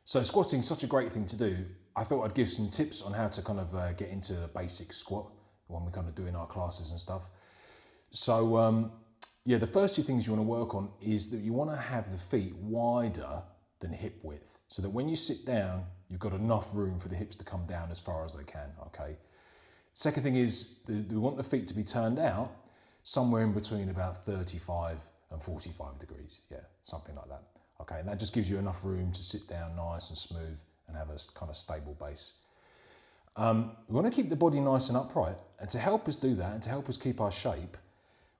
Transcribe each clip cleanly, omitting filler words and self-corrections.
So squatting is such a great thing to do. I thought I'd give some tips on how to kind of get into a basic squat, the one we kind of do in our classes and stuff. So yeah, the first two things you want to work on is that you want to have the feet wider than hip width, so that when you sit down, you've got enough room for the hips to come down as far as they can, okay? Second thing is, we want the feet to be turned out somewhere in between about 35 and 45 degrees, yeah, something like that. Okay, and that just gives you enough room to sit down nice and smooth and have a kind of stable base. We want to keep the body nice and upright, and to help us do that and to help us keep our shape,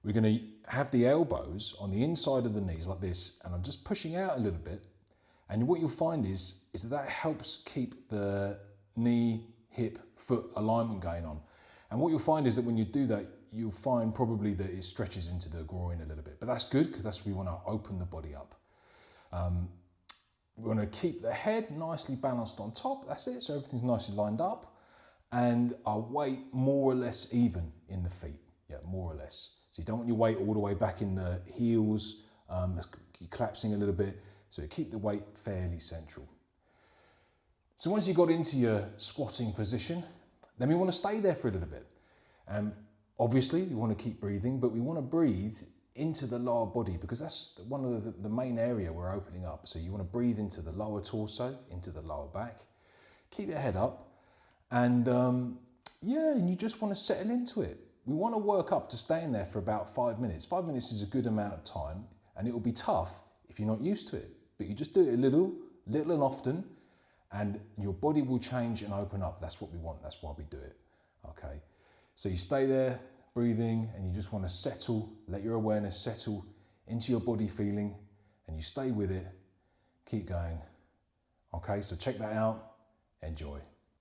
we're going to have the elbows on the inside of the knees like this, and I'm just pushing out a little bit. And what you'll find is that helps keep the knee, hip, foot alignment going on. And what you'll find is that when you do that, you'll find probably that it stretches into the groin a little bit. But that's good, because that's what we want to open the body up. We want to keep the head nicely balanced on top. That's it. So everything's nicely lined up. And our weight more or less even in the feet. Yeah, more or less. So you don't want your weight all the way back in the heels, collapsing a little bit. So keep the weight fairly central. So once you got into your squatting position, then we want to stay there for a little bit. Obviously, you want to keep breathing, but we want to breathe into the lower body, because that's one of the main area we're opening up. So you want to breathe into the lower torso, into the lower back. Keep your head up, and yeah, and you just want to settle into it. We want to work up to staying there for about 5 minutes. 5 minutes is a good amount of time, and it will be tough if you're not used to it. But you just do it a little and often, and your body will change and open up. That's what we want. That's why we do it. Okay. So you stay there breathing, and you just want to settle, let your awareness settle into your body feeling, and you stay with it. Keep going. Okay. So check that out. Enjoy.